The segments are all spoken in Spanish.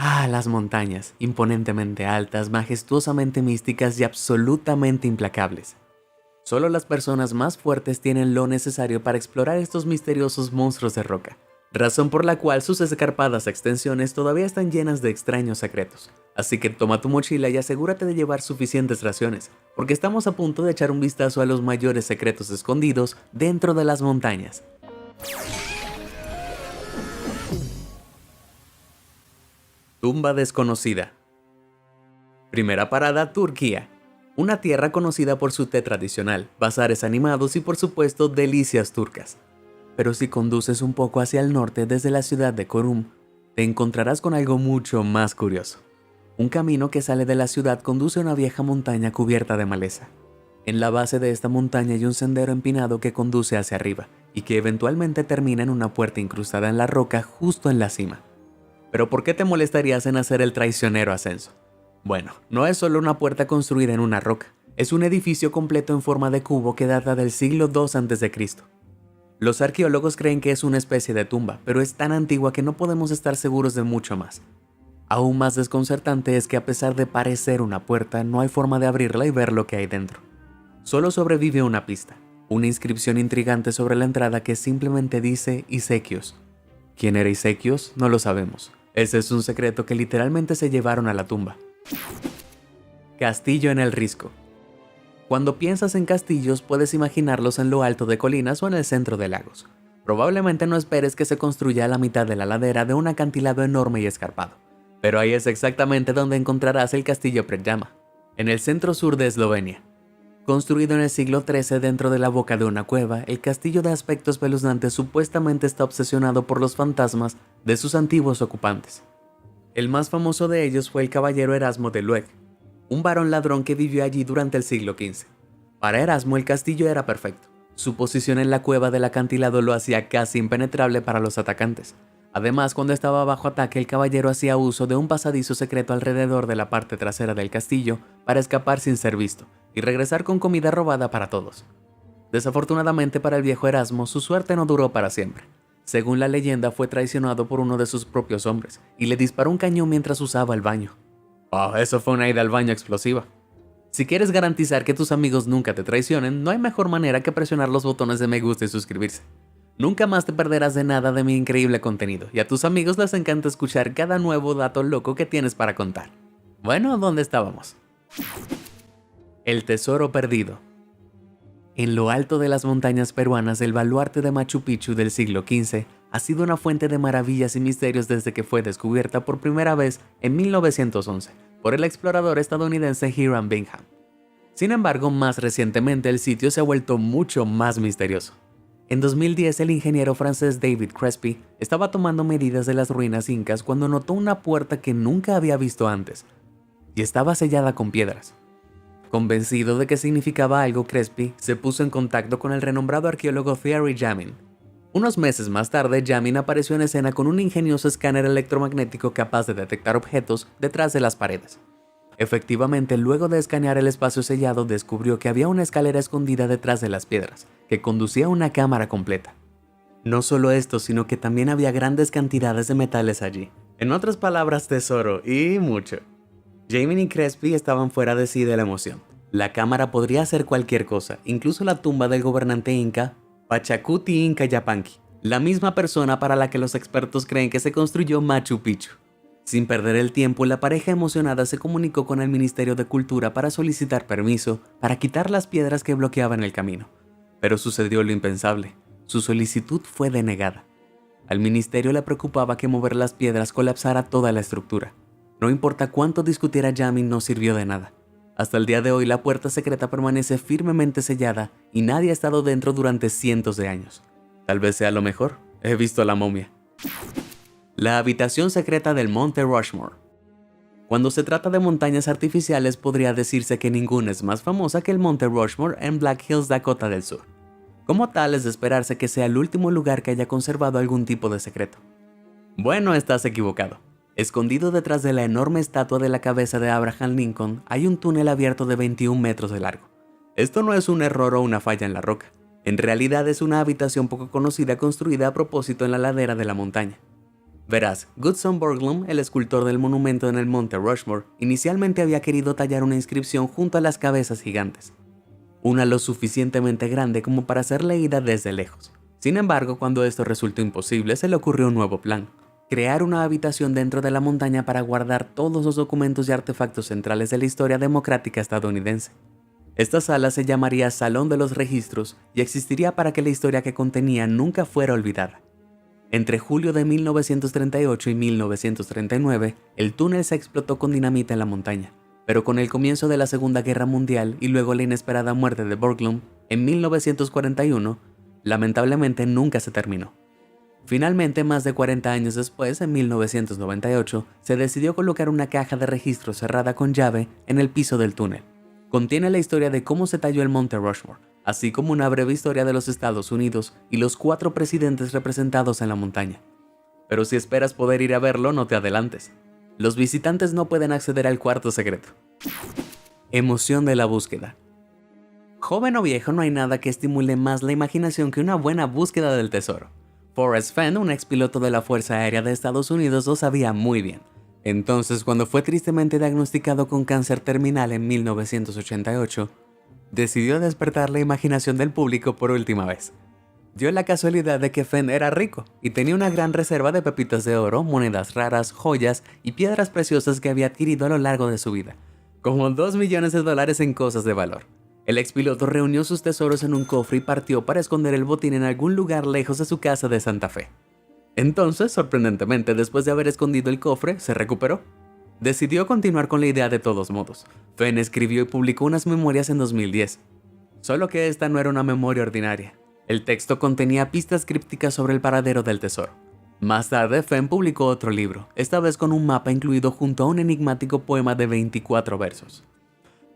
Las montañas, imponentemente altas, majestuosamente místicas y absolutamente implacables. Solo las personas más fuertes tienen lo necesario para explorar estos misteriosos monstruos de roca, razón por la cual sus escarpadas extensiones todavía están llenas de extraños secretos. Así que toma tu mochila y asegúrate de llevar suficientes raciones, porque estamos a punto de echar un vistazo a los mayores secretos escondidos dentro de las montañas. Tumba desconocida. Primera parada, Turquía. Una tierra conocida por su té tradicional, bazares animados y por supuesto delicias turcas. Pero si conduces un poco hacia el norte desde la ciudad de Çorum, te encontrarás con algo mucho más curioso. Un camino que sale de la ciudad conduce a una vieja montaña cubierta de maleza. En la base de esta montaña hay un sendero empinado que conduce hacia arriba y que eventualmente termina en una puerta incrustada en la roca justo en la cima. ¿Pero por qué te molestarías en hacer el traicionero ascenso? Bueno, no es solo una puerta construida en una roca, es un edificio completo en forma de cubo que data del siglo II a.C. Los arqueólogos creen que es una especie de tumba, pero es tan antigua que no podemos estar seguros de mucho más. Aún más desconcertante es que a pesar de parecer una puerta, no hay forma de abrirla y ver lo que hay dentro. Solo sobrevive una pista, una inscripción intrigante sobre la entrada que simplemente dice Isequios. ¿Quién era Isequios? No lo sabemos. Ese es un secreto que literalmente se llevaron a la tumba. Castillo en el Risco. Cuando piensas en castillos, puedes imaginarlos en lo alto de colinas o en el centro de lagos. Probablemente no esperes que se construya a la mitad de la ladera de un acantilado enorme y escarpado. Pero ahí es exactamente donde encontrarás el Castillo Predjama, en el centro sur de Eslovenia. Construido en el siglo XIII dentro de la boca de una cueva, el castillo de aspecto espeluznante supuestamente está obsesionado por los fantasmas de sus antiguos ocupantes. El más famoso de ellos fue el caballero Erasmo de Lueg, un varón ladrón que vivió allí durante el siglo XV. Para Erasmo el castillo era perfecto. Su posición en la cueva del acantilado lo hacía casi impenetrable para los atacantes. Además, cuando estaba bajo ataque, el caballero hacía uso de un pasadizo secreto alrededor de la parte trasera del castillo para escapar sin ser visto y regresar con comida robada para todos. Desafortunadamente para el viejo Erasmo, su suerte no duró para siempre. Según la leyenda, fue traicionado por uno de sus propios hombres y le disparó un cañón mientras usaba el baño. Eso fue una ida al baño explosiva. Si quieres garantizar que tus amigos nunca te traicionen, no hay mejor manera que presionar los botones de me gusta y suscribirse. Nunca más te perderás de nada de mi increíble contenido, y a tus amigos les encanta escuchar cada nuevo dato loco que tienes para contar. Bueno, ¿dónde estábamos? El tesoro perdido. En lo alto de las montañas peruanas, el baluarte de Machu Picchu del siglo XV ha sido una fuente de maravillas y misterios desde que fue descubierta por primera vez en 1911 por el explorador estadounidense Hiram Bingham. Sin embargo, más recientemente el sitio se ha vuelto mucho más misterioso. En 2010, el ingeniero francés David Crespi estaba tomando medidas de las ruinas incas cuando notó una puerta que nunca había visto antes, y estaba sellada con piedras. Convencido de que significaba algo, Crespi se puso en contacto con el renombrado arqueólogo Thierry Jamin. Unos meses más tarde, Jamin apareció en escena con un ingenioso escáner electromagnético capaz de detectar objetos detrás de las paredes. Efectivamente, luego de escanear el espacio sellado, descubrió que había una escalera escondida detrás de las piedras, que conducía a una cámara completa. No solo esto, sino que también había grandes cantidades de metales allí. En otras palabras, tesoro y mucho. Jamin y Crespi estaban fuera de sí de la emoción. La cámara podría hacer cualquier cosa, incluso la tumba del gobernante inca Pachacuti Inca Yapanqui, la misma persona para la que los expertos creen que se construyó Machu Picchu. Sin perder el tiempo, la pareja emocionada se comunicó con el Ministerio de Cultura para solicitar permiso para quitar las piedras que bloqueaban el camino. Pero sucedió lo impensable. Su solicitud fue denegada. Al ministerio le preocupaba que mover las piedras colapsara toda la estructura. No importa cuánto discutiera Jamin, no sirvió de nada. Hasta el día de hoy la puerta secreta permanece firmemente sellada y nadie ha estado dentro durante cientos de años. Tal vez sea lo mejor. He visto la momia. La habitación secreta del Monte Rushmore. Cuando se trata de montañas artificiales, podría decirse que ninguna es más famosa que el Monte Rushmore en Black Hills, Dakota del Sur. Como tal, es de esperarse que sea el último lugar que haya conservado algún tipo de secreto. Bueno, estás equivocado. Escondido detrás de la enorme estatua de la cabeza de Abraham Lincoln, hay un túnel abierto de 21 metros de largo. Esto no es un error o una falla en la roca. En realidad es una habitación poco conocida construida a propósito en la ladera de la montaña. Verás, Gutzon Borglum, el escultor del monumento en el monte Rushmore, inicialmente había querido tallar una inscripción junto a las cabezas gigantes, una lo suficientemente grande como para ser leída desde lejos. Sin embargo, cuando esto resultó imposible, se le ocurrió un nuevo plan: crear una habitación dentro de la montaña para guardar todos los documentos y artefactos centrales de la historia democrática estadounidense. Esta sala se llamaría Salón de los Registros y existiría para que la historia que contenía nunca fuera olvidada. Entre julio de 1938 y 1939, el túnel se explotó con dinamita en la montaña, pero con el comienzo de la Segunda Guerra Mundial y luego la inesperada muerte de Borglum en 1941, lamentablemente nunca se terminó. Finalmente, más de 40 años después, en 1998, se decidió colocar una caja de registro cerrada con llave en el piso del túnel. Contiene la historia de cómo se talló el monte Rushmore, así como una breve historia de los Estados Unidos y los 4 presidentes representados en la montaña. Pero si esperas poder ir a verlo, no te adelantes. Los visitantes no pueden acceder al cuarto secreto. Emoción de la búsqueda. Joven o viejo, no hay nada que estimule más la imaginación que una buena búsqueda del tesoro. Forrest Fenn, un expiloto de la Fuerza Aérea de Estados Unidos, lo sabía muy bien. Entonces, cuando fue tristemente diagnosticado con cáncer terminal en 1988, decidió despertar la imaginación del público por última vez. Dio la casualidad de que Fenn era rico y tenía una gran reserva de pepitas de oro, monedas raras, joyas y piedras preciosas que había adquirido a lo largo de su vida, como $2 millones en cosas de valor. El expiloto reunió sus tesoros en un cofre y partió para esconder el botín en algún lugar lejos de su casa de Santa Fe. Entonces, sorprendentemente, después de haber escondido el cofre, se recuperó. Decidió continuar con la idea de todos modos. Fenn escribió y publicó unas memorias en 2010. Solo que esta no era una memoria ordinaria. El texto contenía pistas crípticas sobre el paradero del tesoro. Más tarde, Fenn publicó otro libro, esta vez con un mapa incluido junto a un enigmático poema de 24 versos.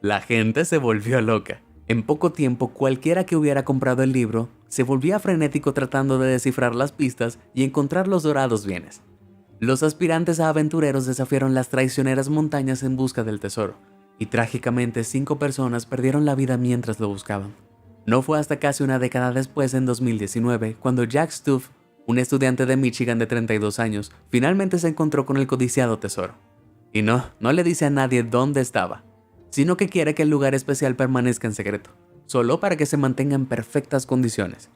La gente se volvió loca. En poco tiempo, cualquiera que hubiera comprado el libro se volvía frenético tratando de descifrar las pistas y encontrar los dorados bienes. Los aspirantes a aventureros desafiaron las traicioneras montañas en busca del tesoro, y trágicamente 5 personas perdieron la vida mientras lo buscaban. No fue hasta casi una década después, en 2019, cuando Jack Stuff, un estudiante de Michigan de 32 años, finalmente se encontró con el codiciado tesoro. Y no le dice a nadie dónde estaba, sino que quiere que el lugar especial permanezca en secreto, solo para que se mantenga en perfectas condiciones.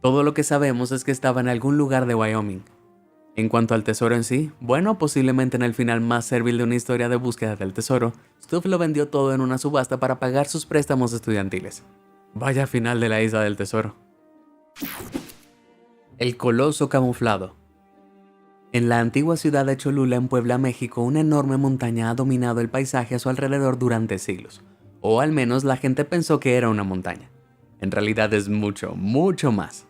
Todo lo que sabemos es que estaba en algún lugar de Wyoming. En cuanto al tesoro en sí, bueno, posiblemente en el final más servil de una historia de búsqueda del tesoro, Stuff lo vendió todo en una subasta para pagar sus préstamos estudiantiles. Vaya final de la isla del tesoro. El coloso camuflado. En la antigua ciudad de Cholula, en Puebla, México, una enorme montaña ha dominado el paisaje a su alrededor durante siglos. O al menos la gente pensó que era una montaña. En realidad es mucho, mucho más.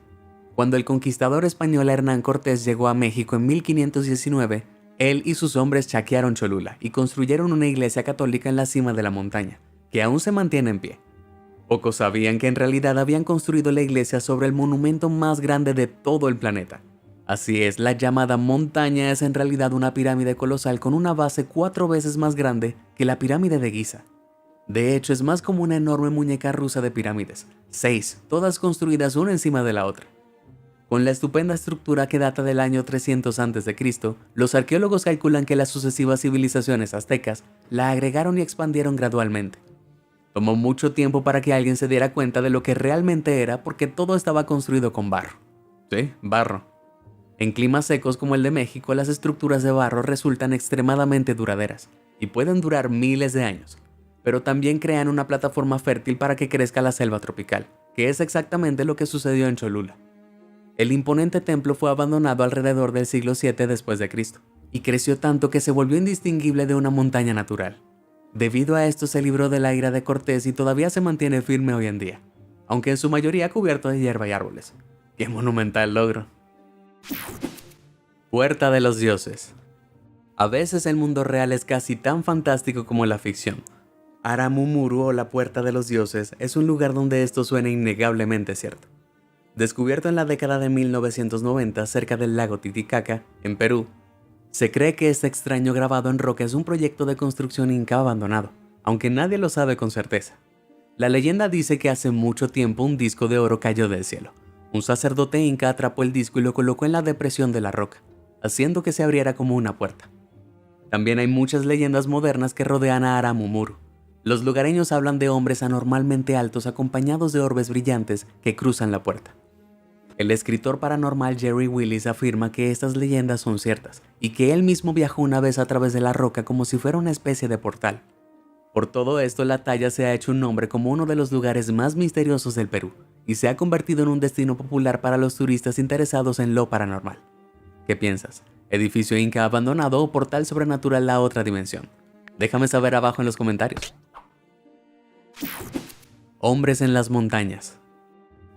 Cuando el conquistador español Hernán Cortés llegó a México en 1519, él y sus hombres saquearon Cholula y construyeron una iglesia católica en la cima de la montaña, que aún se mantiene en pie. Pocos sabían que en realidad habían construido la iglesia sobre el monumento más grande de todo el planeta. Así es, la llamada montaña es en realidad una pirámide colosal con una base 4 veces más grande que la pirámide de Giza. De hecho, es más como una enorme muñeca rusa de pirámides, 6, todas construidas una encima de la otra. Con la estupenda estructura que data del año 300 a.C., los arqueólogos calculan que las sucesivas civilizaciones aztecas la agregaron y expandieron gradualmente. Tomó mucho tiempo para que alguien se diera cuenta de lo que realmente era, porque todo estaba construido con barro. Sí, barro. En climas secos como el de México, las estructuras de barro resultan extremadamente duraderas y pueden durar miles de años, pero también crean una plataforma fértil para que crezca la selva tropical, que es exactamente lo que sucedió en Cholula. El imponente templo fue abandonado alrededor del siglo VII después de Cristo y creció tanto que se volvió indistinguible de una montaña natural. Debido a esto se libró de la ira de Cortés y todavía se mantiene firme hoy en día, aunque en su mayoría cubierto de hierba y árboles. ¡Qué monumental logro! Puerta de los dioses. A veces el mundo real es casi tan fantástico como la ficción. Aramumuru, o la Puerta de los Dioses, es un lugar donde esto suena innegablemente cierto. Descubierto en la década de 1990 cerca del lago Titicaca, en Perú, se cree que este extraño grabado en roca es un proyecto de construcción inca abandonado, aunque nadie lo sabe con certeza. La leyenda dice que hace mucho tiempo un disco de oro cayó del cielo. Un sacerdote inca atrapó el disco y lo colocó en la depresión de la roca. haciendo que se abriera como una puerta. También hay muchas leyendas modernas que rodean a Aramumuru. Los lugareños hablan de hombres anormalmente altos acompañados de orbes brillantes que cruzan la puerta. El escritor paranormal Jerry Willis afirma que estas leyendas son ciertas y que él mismo viajó una vez a través de la roca como si fuera una especie de portal. Por todo esto, la talla se ha hecho un nombre como uno de los lugares más misteriosos del Perú y se ha convertido en un destino popular para los turistas interesados en lo paranormal. ¿Qué piensas? ¿Edificio inca abandonado o portal sobrenatural a otra dimensión? Déjame saber abajo en los comentarios. Hombres en las montañas.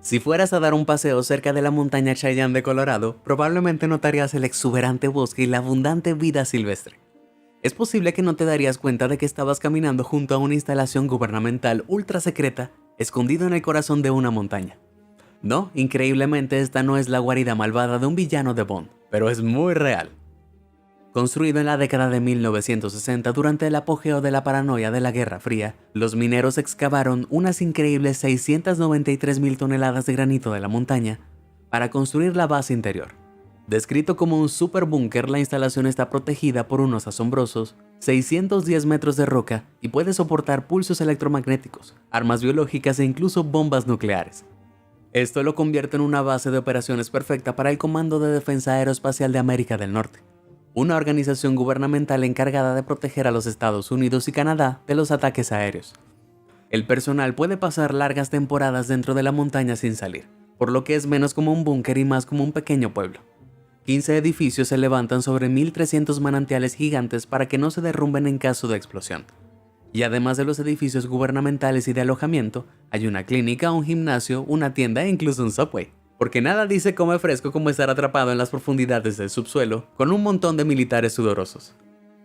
Si fueras a dar un paseo cerca de la montaña Chayán de Colorado, probablemente notarías el exuberante bosque y la abundante vida silvestre. Es posible que no te darías cuenta de que estabas caminando junto a una instalación gubernamental ultra secreta, escondido en el corazón de una montaña. No, increíblemente esta no es la guarida malvada de un villano de Bond, pero es muy real. Construido en la década de 1960 durante el apogeo de la paranoia de la Guerra Fría, los mineros excavaron unas increíbles 693.000 toneladas de granito de la montaña para construir la base interior. Descrito como un superbúnker, la instalación está protegida por unos asombrosos 610 metros de roca y puede soportar pulsos electromagnéticos, armas biológicas e incluso bombas nucleares. Esto lo convierte en una base de operaciones perfecta para el Comando de Defensa Aeroespacial de América del Norte, una organización gubernamental encargada de proteger a los Estados Unidos y Canadá de los ataques aéreos. El personal puede pasar largas temporadas dentro de la montaña sin salir, por lo que es menos como un búnker y más como un pequeño pueblo. 15 edificios se levantan sobre 1.300 manantiales gigantes para que no se derrumben en caso de explosión. Y además de los edificios gubernamentales y de alojamiento, hay una clínica, un gimnasio, una tienda e incluso un subway. Porque nada dice come fresco como estar atrapado en las profundidades del subsuelo con un montón de militares sudorosos.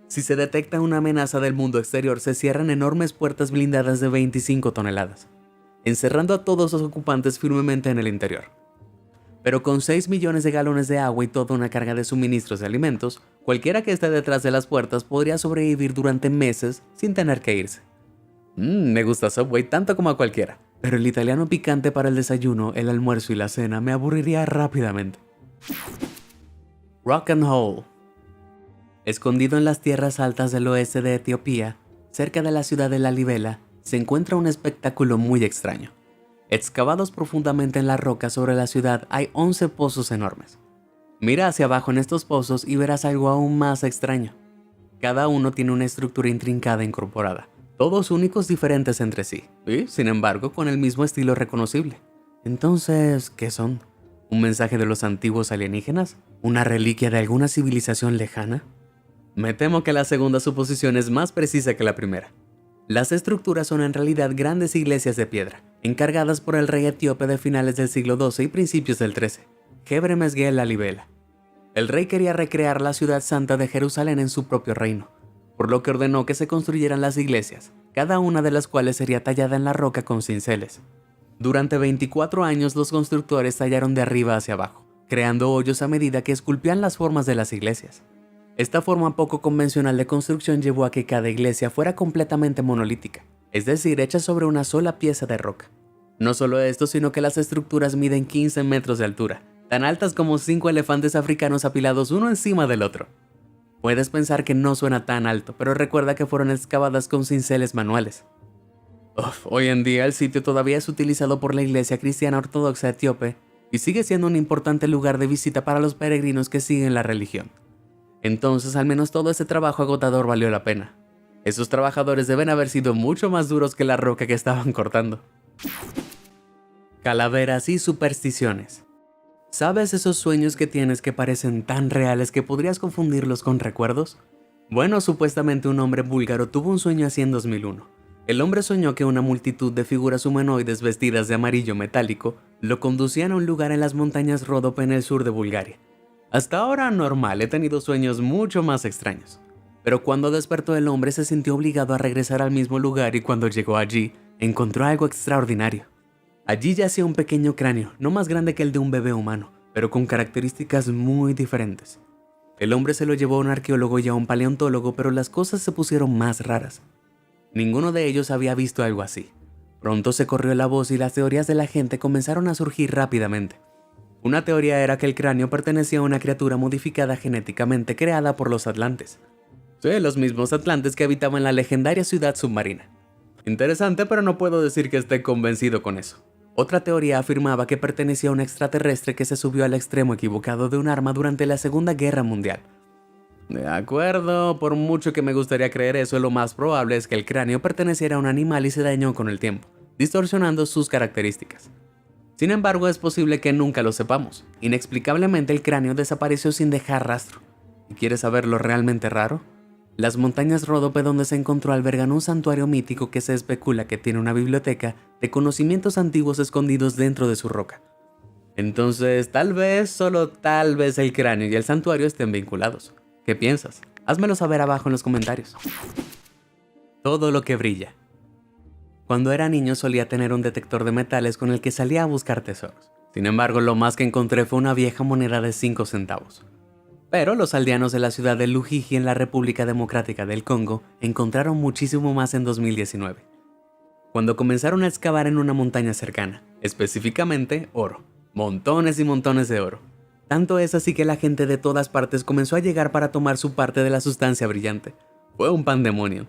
Si se detecta una amenaza del mundo exterior, se cierran enormes puertas blindadas de 25 toneladas, encerrando a todos los ocupantes firmemente en el interior. Pero con 6 millones de galones de agua y toda una carga de suministros de alimentos, cualquiera que esté detrás de las puertas podría sobrevivir durante meses sin tener que irse. Me gusta Subway tanto como a cualquiera, pero el italiano picante para el desayuno, el almuerzo y la cena me aburriría rápidamente. Rock and Hole. Escondido en las tierras altas del oeste de Etiopía, cerca de la ciudad de Lalibela, se encuentra un espectáculo muy extraño. Excavados profundamente en la roca sobre la ciudad hay 11 pozos enormes. Mira hacia abajo en estos pozos y verás algo aún más extraño. Cada uno tiene una estructura intrincada incorporada, todos únicos diferentes entre sí, y, sin embargo, con el mismo estilo reconocible. Entonces, ¿qué son? ¿Un mensaje de los antiguos alienígenas? ¿Una reliquia de alguna civilización lejana? Me temo que la segunda suposición es más precisa que la primera. Las estructuras son en realidad grandes iglesias de piedra, encargadas por el rey etíope de finales del siglo XII y principios del XIII, Gebre Mesgel Lalibela. El rey quería recrear la ciudad santa de Jerusalén en su propio reino, por lo que ordenó que se construyeran las iglesias, cada una de las cuales sería tallada en la roca con cinceles. Durante 24 años los constructores tallaron de arriba hacia abajo, creando hoyos a medida que esculpían las formas de las iglesias. Esta forma poco convencional de construcción llevó a que cada iglesia fuera completamente monolítica, es decir, hecha sobre una sola pieza de roca. No solo esto, sino que las estructuras miden 15 metros de altura, tan altas como 5 elefantes africanos apilados uno encima del otro. Puedes pensar que no suena tan alto, pero recuerda que fueron excavadas con cinceles manuales. Hoy en día el sitio todavía es utilizado por la Iglesia Cristiana Ortodoxa Etíope y sigue siendo un importante lugar de visita para los peregrinos que siguen la religión. Entonces, al menos todo ese trabajo agotador valió la pena. Esos trabajadores deben haber sido mucho más duros que la roca que estaban cortando. Calaveras y supersticiones. ¿Sabes esos sueños que tienes que parecen tan reales que podrías confundirlos con recuerdos? Bueno, supuestamente un hombre búlgaro tuvo un sueño así en 2001. El hombre soñó que una multitud de figuras humanoides vestidas de amarillo metálico lo conducían a un lugar en las montañas Ródope en el sur de Bulgaria. Hasta ahora normal, he tenido sueños mucho más extraños. Pero cuando despertó el hombre se sintió obligado a regresar al mismo lugar y cuando llegó allí, encontró algo extraordinario. Allí yacía un pequeño cráneo, no más grande que el de un bebé humano, pero con características muy diferentes. El hombre se lo llevó a un arqueólogo y a un paleontólogo, pero las cosas se pusieron más raras. Ninguno de ellos había visto algo así. Pronto se corrió la voz y las teorías de la gente comenzaron a surgir rápidamente. Una teoría era que el cráneo pertenecía a una criatura modificada genéticamente creada por los atlantes. Sí, los mismos atlantes que habitaban la legendaria ciudad submarina. Interesante, pero no puedo decir que esté convencido con eso. Otra teoría afirmaba que pertenecía a un extraterrestre que se subió al extremo equivocado de un arma durante la Segunda Guerra Mundial. De acuerdo, por mucho que me gustaría creer eso, lo más probable es que el cráneo perteneciera a un animal y se dañó con el tiempo, distorsionando sus características. Sin embargo, es posible que nunca lo sepamos. Inexplicablemente el cráneo desapareció sin dejar rastro. ¿Y quieres saber lo realmente raro? Las montañas Ródope donde se encontró albergan un santuario mítico que se especula que tiene una biblioteca de conocimientos antiguos escondidos dentro de su roca. Entonces, tal vez, solo tal vez el cráneo y el santuario estén vinculados. ¿Qué piensas? Házmelo saber abajo en los comentarios. Todo lo que brilla. Cuando era niño solía tener un detector de metales con el que salía a buscar tesoros. Sin embargo, lo más que encontré fue una vieja moneda de 5 centavos. Pero los aldeanos de la ciudad de Lujiji en la República Democrática del Congo encontraron muchísimo más en 2019. Cuando comenzaron a excavar en una montaña cercana, específicamente oro. Montones y montones de oro. Tanto es así que la gente de todas partes comenzó a llegar para tomar su parte de la sustancia brillante. Fue un pandemonium.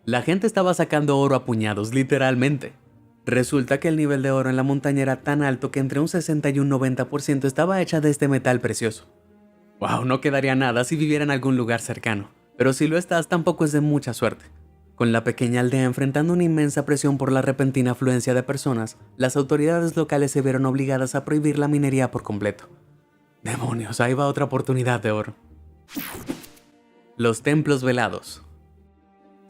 La gente estaba sacando oro a puñados, literalmente. Resulta que el nivel de oro en la montaña era tan alto que entre un 60 y un 90% estaba hecha de este metal precioso. Wow, no quedaría nada si viviera en algún lugar cercano, pero si lo estás tampoco es de mucha suerte. Con la pequeña aldea enfrentando una inmensa presión por la repentina afluencia de personas, las autoridades locales se vieron obligadas a prohibir la minería por completo. Demonios, ahí va otra oportunidad de oro. Los templos velados.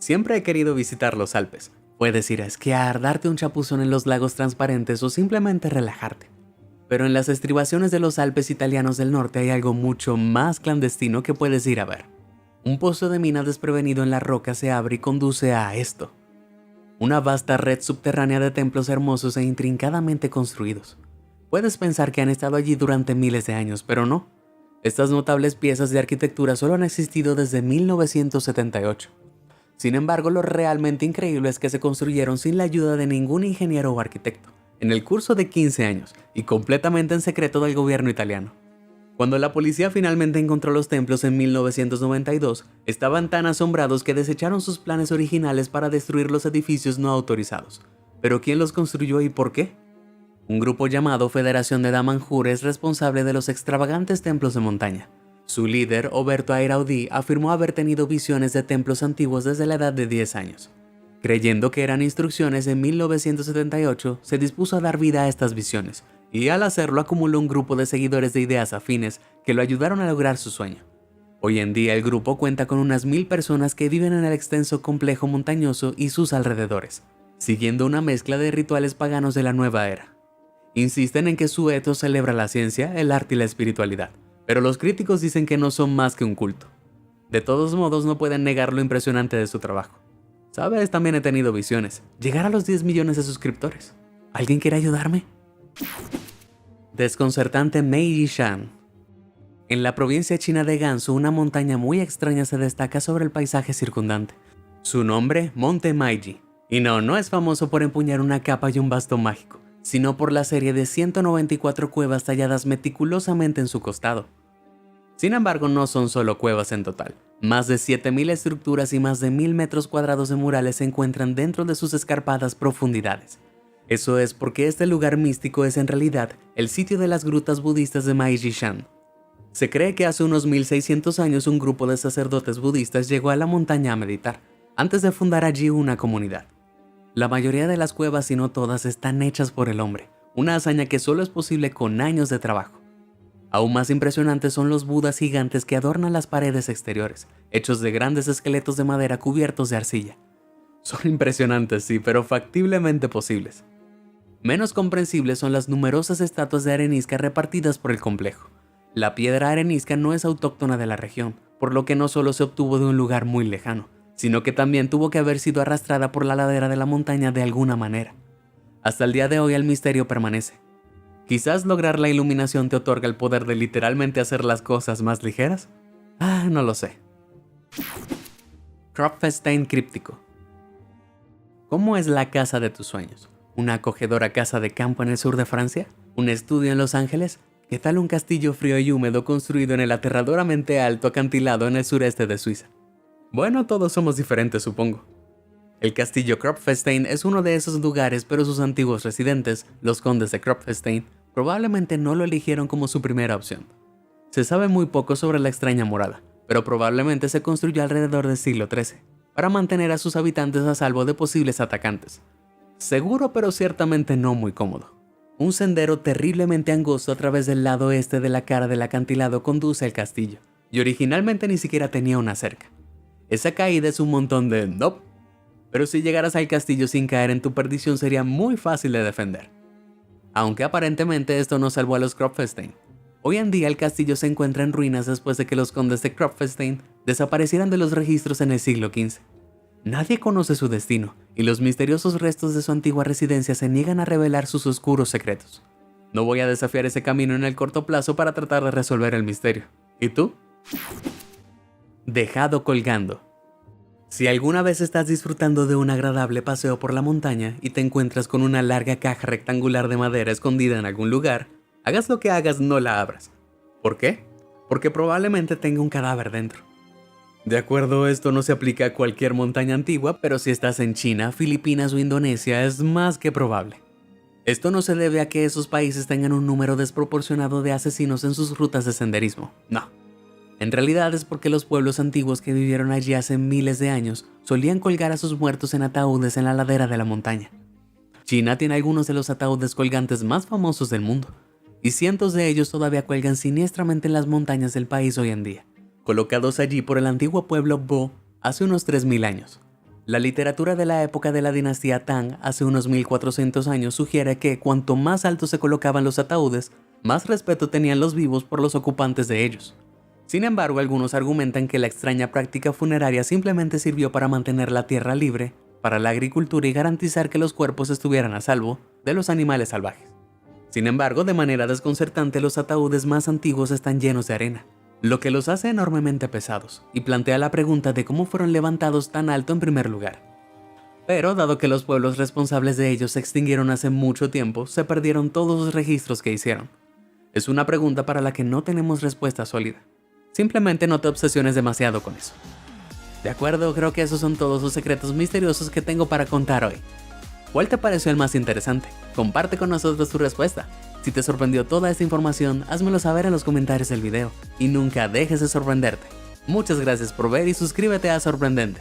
Siempre he querido visitar los Alpes. Puedes ir a esquiar, darte un chapuzón en los lagos transparentes o simplemente relajarte. Pero en las estribaciones de los Alpes italianos del norte hay algo mucho más clandestino que puedes ir a ver. Un pozo de mina desprevenido en la roca se abre y conduce a esto. Una vasta red subterránea de templos hermosos e intrincadamente construidos. Puedes pensar que han estado allí durante miles de años, pero no. Estas notables piezas de arquitectura solo han existido desde 1978. Sin embargo, lo realmente increíble es que se construyeron sin la ayuda de ningún ingeniero o arquitecto, en el curso de 15 años, y completamente en secreto del gobierno italiano. Cuando la policía finalmente encontró los templos en 1992, estaban tan asombrados que desecharon sus planes originales para destruir los edificios no autorizados. ¿Pero quién los construyó y por qué? Un grupo llamado Federación de Damanhur es responsable de los extravagantes templos de montaña. Su líder, Oberto Airaudí, afirmó haber tenido visiones de templos antiguos desde la edad de 10 años. Creyendo que eran instrucciones, en 1978 se dispuso a dar vida a estas visiones, y al hacerlo acumuló un grupo de seguidores de ideas afines que lo ayudaron a lograr su sueño. Hoy en día el grupo cuenta con unas 1000 personas que viven en el extenso complejo montañoso y sus alrededores, siguiendo una mezcla de rituales paganos de la nueva era. Insisten en que su ethos celebra la ciencia, el arte y la espiritualidad, pero los críticos dicen que no son más que un culto. De todos modos, no pueden negar lo impresionante de su trabajo. ¿Sabes? También he tenido visiones. Llegar a los 10 millones de suscriptores. ¿Alguien quiere ayudarme? Desconcertante Meiyishan. En la provincia china de Gansu, una montaña muy extraña se destaca sobre el paisaje circundante. Su nombre, Monte Meiji. Y no es famoso por empuñar una capa y un bastón mágico, sino por la serie de 194 cuevas talladas meticulosamente en su costado. Sin embargo, no son solo cuevas en total. Más de 7000 estructuras y más de 1000 metros cuadrados de murales se encuentran dentro de sus escarpadas profundidades. Eso es porque este lugar místico es en realidad el sitio de las grutas budistas de Meiyishan. Se cree que hace unos 1600 años un grupo de sacerdotes budistas llegó a la montaña a meditar, antes de fundar allí una comunidad. La mayoría de las cuevas, si no todas, están hechas por el hombre, una hazaña que solo es posible con años de trabajo. Aún más impresionantes son los budas gigantes que adornan las paredes exteriores, hechos de grandes esqueletos de madera cubiertos de arcilla. Son impresionantes, sí, pero factiblemente posibles. Menos comprensibles son las numerosas estatuas de arenisca repartidas por el complejo. La piedra arenisca no es autóctona de la región, por lo que no solo se obtuvo de un lugar muy lejano, sino que también tuvo que haber sido arrastrada por la ladera de la montaña de alguna manera. Hasta el día de hoy el misterio permanece. Quizás lograr la iluminación te otorga el poder de literalmente hacer las cosas más ligeras. No lo sé. Kropfstein críptico. ¿Cómo es la casa de tus sueños? ¿Una acogedora casa de campo en el sur de Francia? ¿Un estudio en Los Ángeles? ¿Qué tal un castillo frío y húmedo construido en el aterradoramente alto acantilado en el sureste de Suiza? Bueno, todos somos diferentes, supongo. El castillo Kropfstein es uno de esos lugares, pero sus antiguos residentes, los condes de Kropfstein, probablemente no lo eligieron como su primera opción. Se sabe muy poco sobre la extraña morada, pero probablemente se construyó alrededor del siglo XIII, para mantener a sus habitantes a salvo de posibles atacantes. Seguro, pero ciertamente no muy cómodo. Un sendero terriblemente angosto a través del lado este de la cara del acantilado conduce al castillo, y originalmente ni siquiera tenía una cerca. Esa caída es un montón de nope. Pero si llegaras al castillo sin caer en tu perdición sería muy fácil de defender. Aunque aparentemente esto no salvó a los Kropfstein. Hoy en día el castillo se encuentra en ruinas después de que los condes de Kropfstein desaparecieran de los registros en el siglo XV. Nadie conoce su destino, y los misteriosos restos de su antigua residencia se niegan a revelar sus oscuros secretos. No voy a desafiar ese camino en el corto plazo para tratar de resolver el misterio. ¿Y tú? Dejado colgando. Si alguna vez estás disfrutando de un agradable paseo por la montaña y te encuentras con una larga caja rectangular de madera escondida en algún lugar, hagas lo que hagas, no la abras. ¿Por qué? Porque probablemente tenga un cadáver dentro. De acuerdo, esto no se aplica a cualquier montaña antigua, pero si estás en China, Filipinas o Indonesia es más que probable. Esto no se debe a que esos países tengan un número desproporcionado de asesinos en sus rutas de senderismo, no. En realidad es porque los pueblos antiguos que vivieron allí hace miles de años solían colgar a sus muertos en ataúdes en la ladera de la montaña. China tiene algunos de los ataúdes colgantes más famosos del mundo, y cientos de ellos todavía cuelgan siniestramente en las montañas del país hoy en día, colocados allí por el antiguo pueblo Bo hace unos 3000 años. La literatura de la época de la dinastía Tang hace unos 1400 años sugiere que cuanto más alto se colocaban los ataúdes, más respeto tenían los vivos por los ocupantes de ellos. Sin embargo, algunos argumentan que la extraña práctica funeraria simplemente sirvió para mantener la tierra libre para la agricultura y garantizar que los cuerpos estuvieran a salvo de los animales salvajes. Sin embargo, de manera desconcertante, los ataúdes más antiguos están llenos de arena, lo que los hace enormemente pesados, y plantea la pregunta de cómo fueron levantados tan alto en primer lugar. Pero, dado que los pueblos responsables de ellos se extinguieron hace mucho tiempo, se perdieron todos los registros que hicieron. Es una pregunta para la que no tenemos respuesta sólida. Simplemente no te obsesiones demasiado con eso. De acuerdo, creo que esos son todos los secretos misteriosos que tengo para contar hoy. ¿Cuál te pareció el más interesante? Comparte con nosotros tu respuesta. Si te sorprendió toda esta información, házmelo saber en los comentarios del video. Y nunca dejes de sorprenderte. Muchas gracias por ver y suscríbete a Sorprendente.